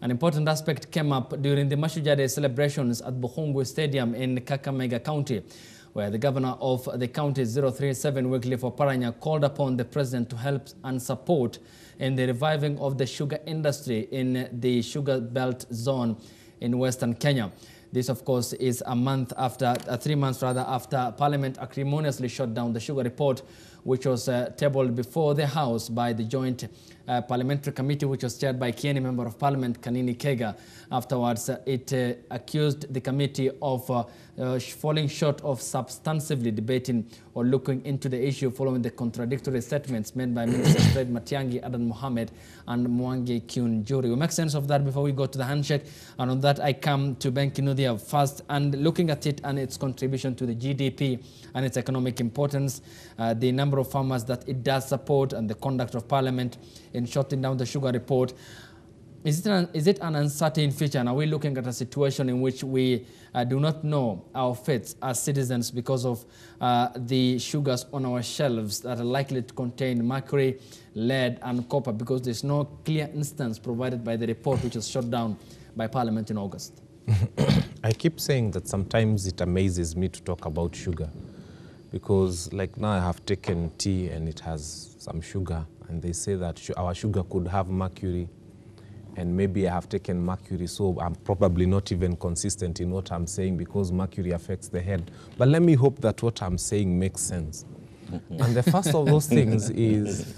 An important aspect came up during the Mashujade celebrations at Buhungu Stadium in Kakamega County, where the governor of the county 037 Wycliffe Oparanya called upon the president to help and support in the reviving of the sugar industry in the sugar belt zone in Western Kenya. This, of course, is 3 months after Parliament acrimoniously shut down the sugar report, which was tabled before the House by the Joint Parliamentary Committee, which was chaired by Kenyan Member of Parliament Kanini Kega. Afterwards, it accused the committee of falling short of substantively debating or looking into the issue following the contradictory statements made by Ministers Fred Matiang'i, Adan Mohamed, and Mwangi Kyun Juri. We'll make sense of that before we go to the handshake. And on that, I come to Ben Kinuthia first, and looking at it and its contribution to the GDP and its economic importance, the number of farmers that it does support, and the conduct of Parliament in shutting down the sugar report. Is it an uncertain future? And are we looking at a situation in which we do not know our fates as citizens because of the sugars on our shelves that are likely to contain mercury, lead, and copper, because there's no clear instance provided by the report which was shut down by Parliament in August? I keep saying that sometimes it amazes me to talk about sugar, because like now I have taken tea and it has some sugar, and they say that our sugar could have mercury, and maybe I have taken mercury, so I'm probably not even consistent in what I'm saying because mercury affects the head. But let me hope that what I'm saying makes sense. And the first of those things is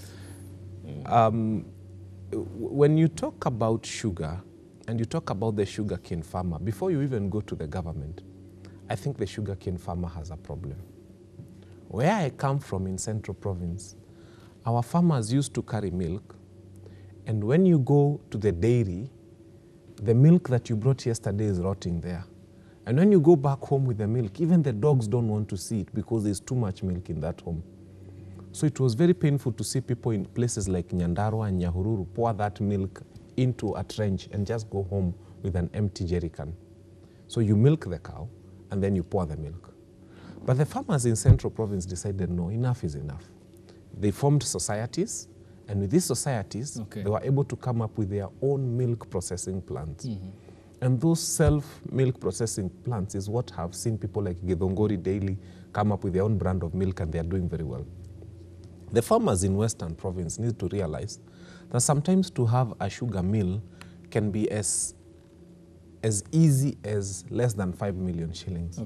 when you talk about sugar and you talk about the sugarcane farmer, before you even go to the government, I think the sugarcane farmer has a problem. Where I come from in Central Province, our farmers used to carry milk, and when you go to the dairy, the milk that you brought yesterday is rotting there. And when you go back home with the milk, even the dogs don't want to see it because there's too much milk in that home. So it was very painful to see people in places like Nyandarua and Nyahururu pour that milk into a trench and just go home with an empty jerry can. So you milk the cow and then you pour the milk. But the farmers in Central Province decided, no, enough is enough. They formed societies, and with these societies, they were able to come up with their own milk processing plants. And those self-milk processing plants is what have seen people like Githongori Daily come up with their own brand of milk, and they are doing very well. The farmers in Western Province need to realize that sometimes to have a sugar mill can be as easy as less than 5 million shillings.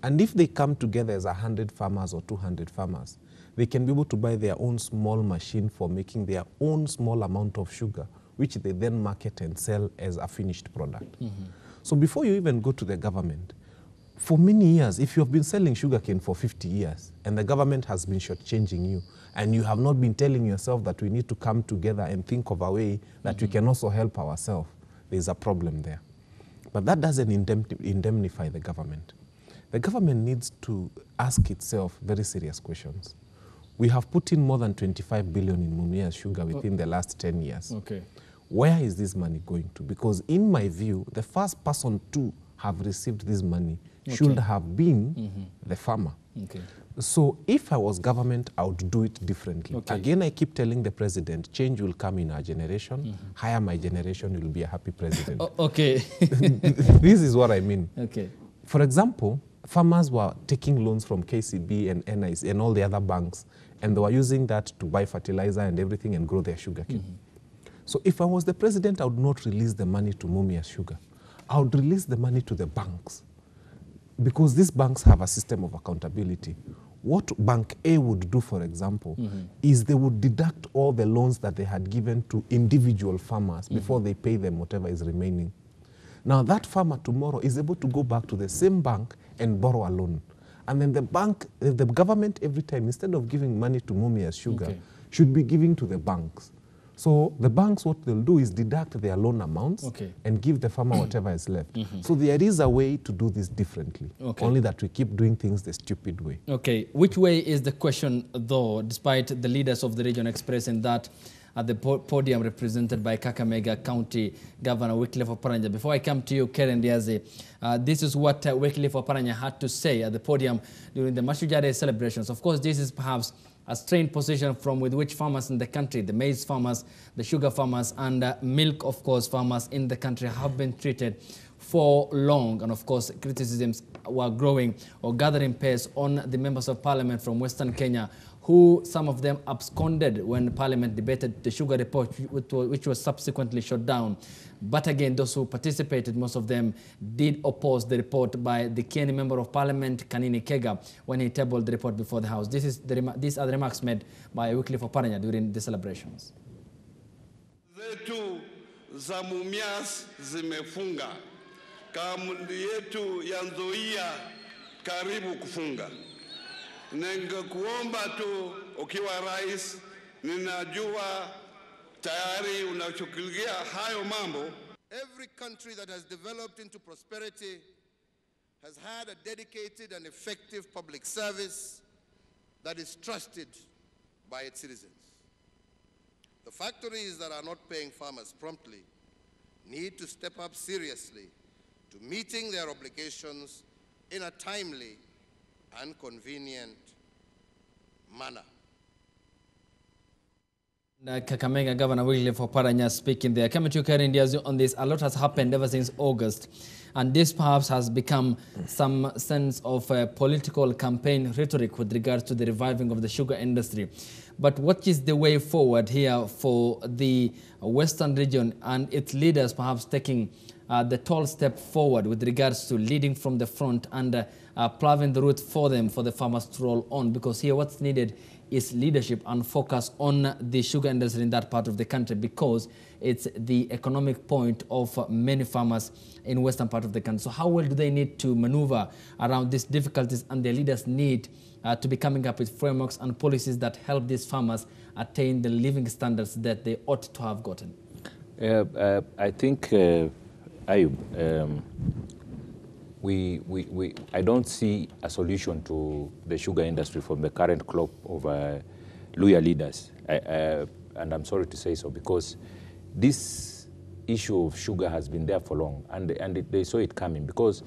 And if they come together as 100 farmers or 200 farmers, they can be able to buy their own small machine for making their own small amount of sugar, which they then market and sell as a finished product. So before you even go to the government, for many years, if you have been selling sugarcane for 50 years and the government has been shortchanging you, and you have not been telling yourself that we need to come together and think of a way that we can also help ourselves, there's a problem there. But that doesn't indemnify the government. The government needs to ask itself very serious questions. We have put in more than 25 billion in Mumia's sugar within the last 10 years. Where is this money going to? Because in my view, the first person to have received this money should have been the farmer. So if I was government, I would do it differently. Again, I keep telling the president, change will come in our generation. Hire my generation, you will be a happy president. This is what I mean. For example, farmers were taking loans from KCB and NIC and all the other banks, and they were using that to buy fertilizer and everything and grow their sugarcane. So if I was the president, I would not release the money to Mumia's sugar. I would release the money to the banks, because these banks have a system of accountability. What Bank A would do, for example, is they would deduct all the loans that they had given to individual farmers before they pay them whatever is remaining. Now that farmer tomorrow is able to go back to the same bank and borrow a loan. And then the bank, the government every time, instead of giving money to Mumia's sugar, should be giving to the banks. So the banks, what they'll do is deduct their loan amounts and give the farmer whatever is left. So there is a way to do this differently, only that we keep doing things the stupid way. Which way is the question, though, despite the leaders of the region expressing that at the podium represented by Kakamega County Governor Wycliffe Oparanya? Before I come to you, Karen Diaze, this is what Wycliffe Oparanya had to say at the podium during the Mashujade celebrations. Of course, this is perhaps a strained position from with which farmers in the country, the maize farmers, the sugar farmers, and milk, of course, farmers in the country have been treated for long. And of course, criticisms were growing or gathering pace on the members of parliament from Western Kenya, who some of them absconded when Parliament debated the sugar report, which was subsequently shut down. But again, those who participated, most of them did oppose the report by the Kenyan Member of Parliament, Kanini Kega, when he tabled the report before the House. These are the remarks made by Wycliffe Oparanya during the celebrations. Zetu za Mumias zimefunga. Kamundi yetu ya Nzoia karibu kufunga. Ningekuomba tu ukiwa rais, ninajua tayari unachukulia hayo mambo. Every country that has developed into prosperity has had a dedicated and effective public service that is trusted by its citizens. The factories that are not paying farmers promptly need to step up seriously to meeting their obligations in a timely and convenient manner. Kakamega Governor Wycliffe Oparanya speaking there. Coming to Karen Diazu on this, a lot has happened ever since August, and this perhaps has become some sense of political campaign rhetoric with regards to the reviving of the sugar industry. But what is the way forward here for the Western region and its leaders perhaps taking the tall step forward with regards to leading from the front and paving the route for them, for the farmers to roll on? Because here what's needed is leadership and focus on the sugar industry in that part of the country, because it's the economic point of many farmers in western part of the country. So how well do they need to maneuver around these difficulties, and their leaders need to be coming up with frameworks and policies that help these farmers attain the living standards that they ought to have gotten? I think, Ayub, I don't see a solution to the sugar industry from the current crop of Luhya leaders. And I'm sorry to say so, because this issue of sugar has been there for long, and they saw it coming. Because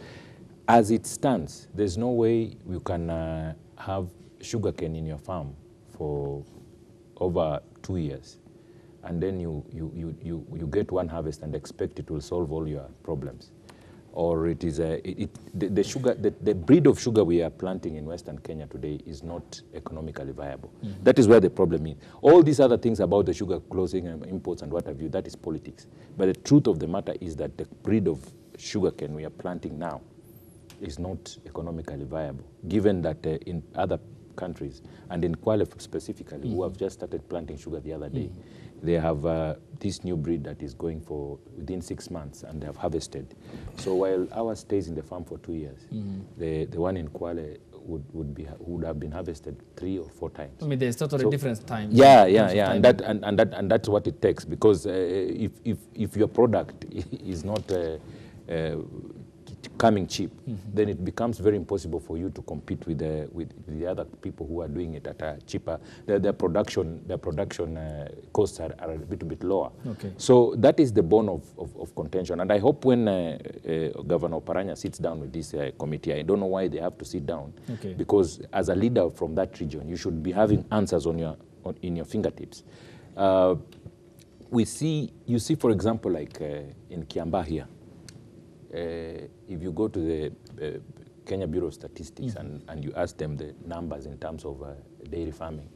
as it stands, there's no way you can have sugarcane in your farm for over 2 years, and then you get one harvest and expect it will solve all your problems. Or it is the breed of sugar we are planting in Western Kenya today is not economically viable. Mm-hmm. That is where the problem is. All these other things about the sugar closing and imports and what have you, that is politics. But the truth of the matter is that the breed of sugarcane we are planting now is not economically viable, given that in other countries, and in Kwale specifically, mm-hmm. who have just started planting sugar the other day, mm-hmm. they have this new breed that is going for within 6 months, and they have harvested. So while ours stays in the farm for 2 years, mm-hmm. the one in Kwale would have been harvested 3 or 4 times. I mean, there's totally different time. Yeah, and that's what it takes, because if your product is not coming cheap, mm-hmm. then it becomes very impossible for you to compete with the other people who are doing it at a cheaper. Their production costs are a little bit lower. Okay. So that is the bone of contention. And I hope when Governor Oparanya sits down with this committee, I don't know why they have to sit down, okay. because as a leader from that region, you should be having answers in your fingertips. You see, for example, like in Kiambaa here, if you go to the Kenya Bureau of Statistics, mm-hmm. and you ask them the numbers in terms of dairy farming,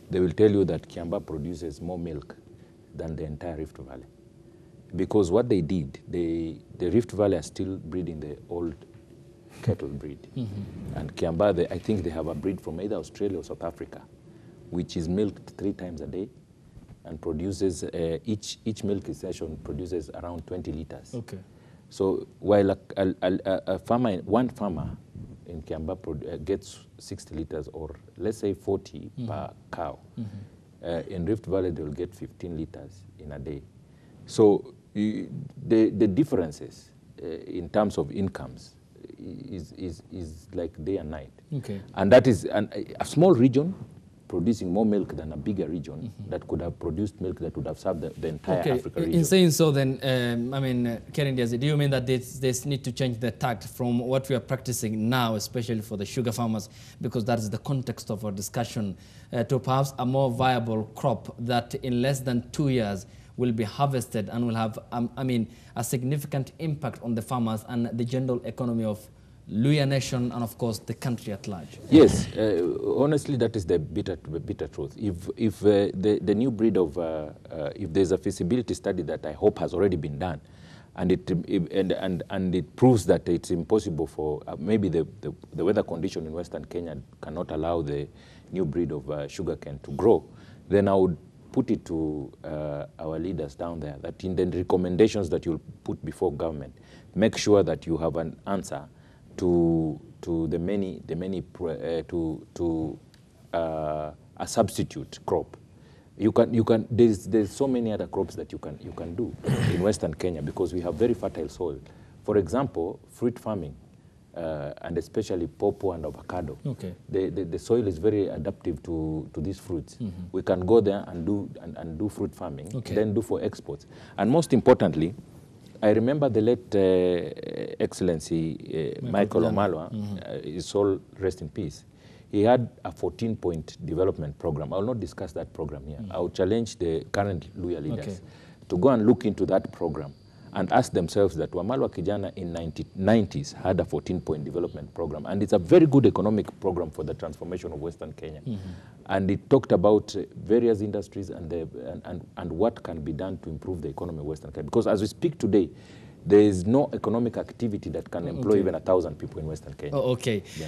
they will tell you that Kiambaa produces more milk than the entire Rift Valley. Because what they did, the Rift Valley are still breeding the old cattle breed. Mm-hmm. And Kiambaa, I think they have a breed from either Australia or South Africa, which is milked 3 times a day and produces, each milk session produces around 20 liters. Okay. So while one farmer in Kiambaa gets 60 liters, or let's say 40 mm-hmm. per cow, mm-hmm. In Rift Valley they will get 15 liters in a day. So the differences in terms of incomes is like day and night. Okay. And that is a small region producing more milk than a bigger region that could have produced milk that would have served the entire Africa region. In saying so then, I mean, Kenyan, do you mean that this need to change the tact from what we are practicing now, especially for the sugar farmers, because that is the context of our discussion, to perhaps a more viable crop that in less than 2 years will be harvested and will have, I mean, a significant impact on the farmers and the general economy of Luhya nation and, of course, the country at large? Yes, honestly, that is the bitter truth. If the new breed of, if there's a feasibility study that I hope has already been done, and it proves that it's impossible for, maybe the weather condition in Western Kenya cannot allow the new breed of sugarcane to grow, then I would put it to our leaders down there that in the recommendations that you'll put before government, make sure that you have an answer to a substitute crop. There's so many other crops that you can do in Western Kenya because we have very fertile soil. For example, fruit farming, and especially pawpaw and avocado. Okay. The soil is very adaptive to these fruits. We can go there and do fruit farming, then do for exports. And most importantly, I remember the late Excellency Michael Omalwa, his soul rest in peace. He had a 14-point development program. I will not discuss that program here. I will challenge the current Luhya leaders to go and look into that program and ask themselves that Wamalwa Kijana in 1990s had a 14-point development program. And it's a very good economic program for the transformation of Western Kenya. And it talked about various industries and what can be done to improve the economy of Western Kenya. Because as we speak today, there is no economic activity that can employ even 1,000 people in Western Kenya. Oh, okay. Yeah.